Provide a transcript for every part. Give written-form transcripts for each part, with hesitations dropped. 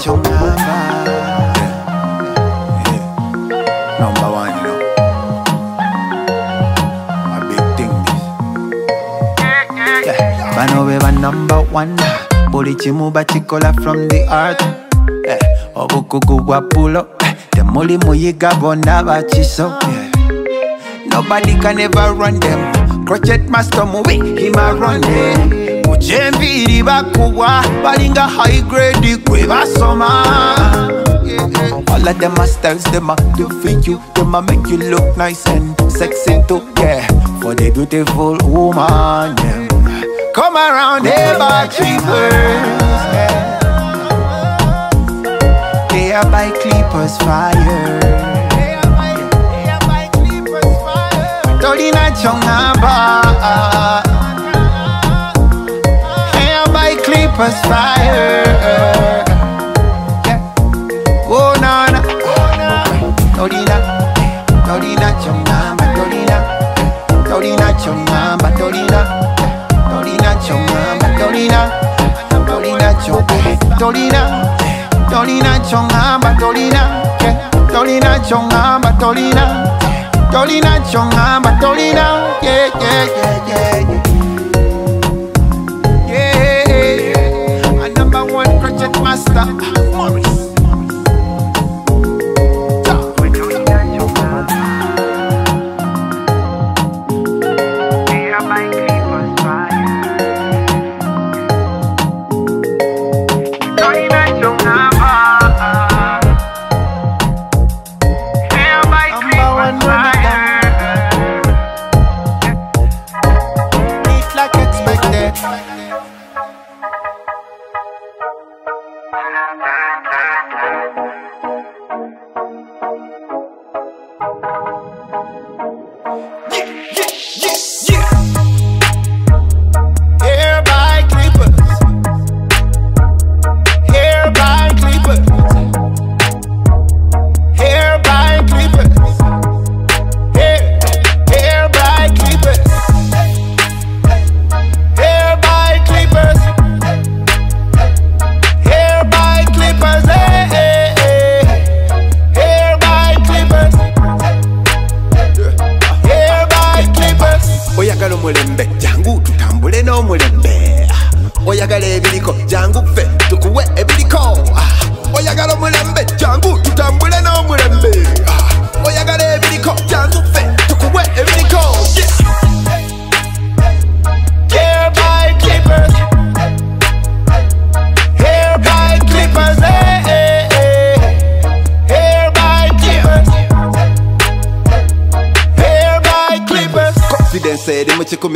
Number one, you know. A big thing this. Yeah. Bano we number one. Boli chimu bachikola from the art. Obukuku guapulo. The moli muyiga bona bachiso. Nobody can ever run them. Crochet master movie, him a run them. Ujembi bakuwa, balinga high grade the quiver summer. All of them are styles, them are do for you. Them a make you look nice and sexy too, yeah. For the beautiful woman, yeah. Come around here by clippers, yeah. They are by clippers fire. Dolina chongaba. Hair by clippers fire. Oh na na, Dolina, Dolina chongamba, Dolina, Dolina chongamba, Dolina, Dolina chongamba, Dolina, Dolina chongamba, Dolina, Dolina chongamba, Dolina, Dolina chongamba, Dolina, Dolina chongamba, Dolina, yeah yeah yeah yeah yeah. A number one crochet master, Morris.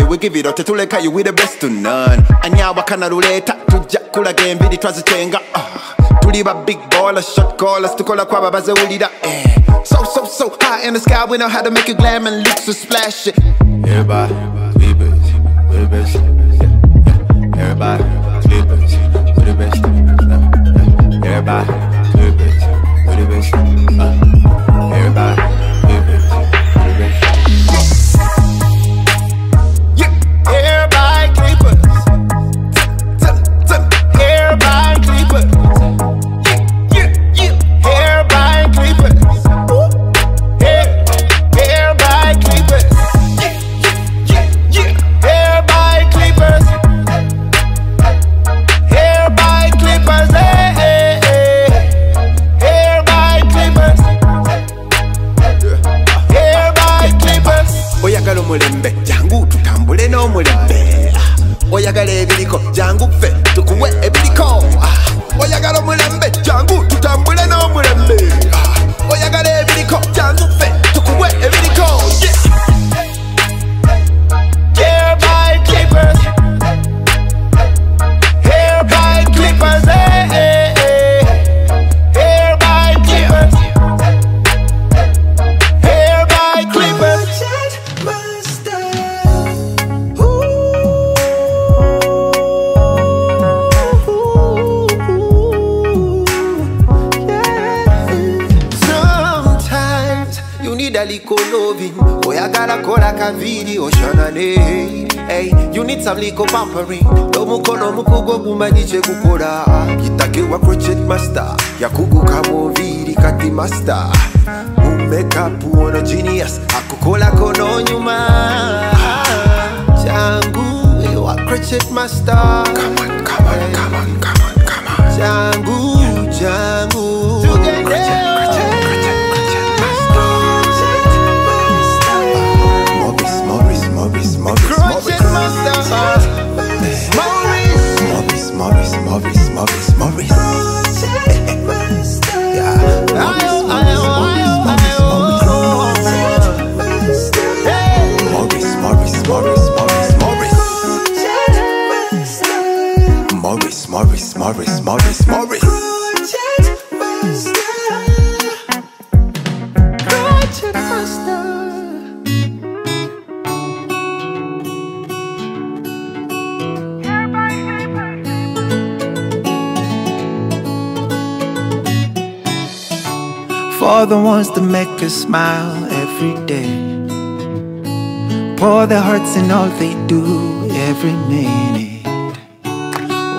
We give it out to like you with the best to none. And ya wakana ruleta to jakula game bidi twazichenga. Tuli ba big baller shot callers to call a kwaba baza ulida. So high in the sky, we know how to make you glam and look so splash it. Everybody, clippers, we the best. Everybody, clippers, we the best. Everybody, clippers, we the best. Everybody, clippers, we the best. loving. Oh, I gotta call like a video, Shanane. Hey, you need some little pampering. No mukono mukugo bumanije kukora. Kitake wa crochet master. Yakugu kamo viri kati master. Makeup wanna genius. Akukola kono nyuma. Jangu, you a crochet master. Come on, come on, come on, come on, come on. Jangu, Jangu. Crochet Morris. For the ones that make us smile every day, pour their hearts in all they do every minute.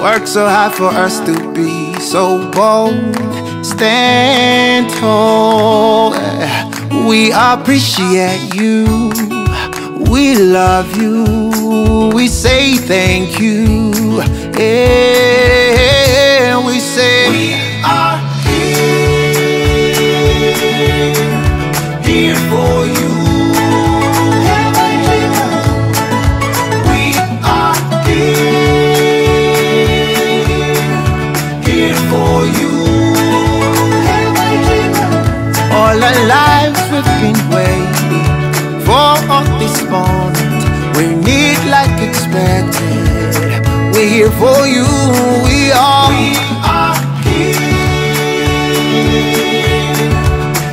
Work so hard for us to be so bold. Stand tall. We appreciate you. We love you. We say thank you. And we say we are here for you. All our lives we've been waiting for this moment. We need like expected. We're here for you. We are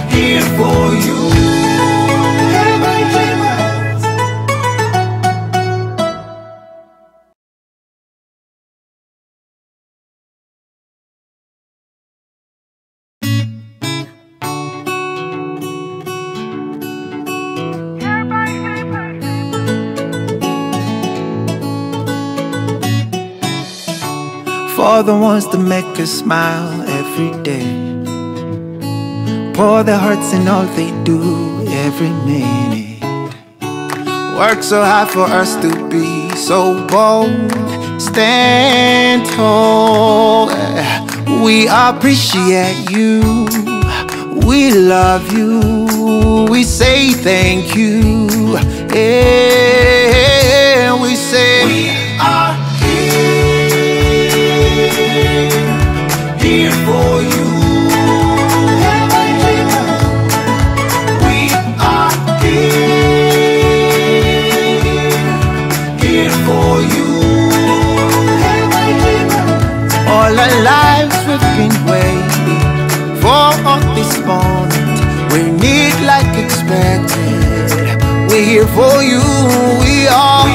here for you. For the ones that make us smile every day, pour their hearts in all they do every minute. Work so hard for us to be so bold. Stand tall. We appreciate you. We love you. We say thank you. And we say we are here for you. We are here for you. All our lives we've been waiting for this moment. We need like expected. We're here for you. We are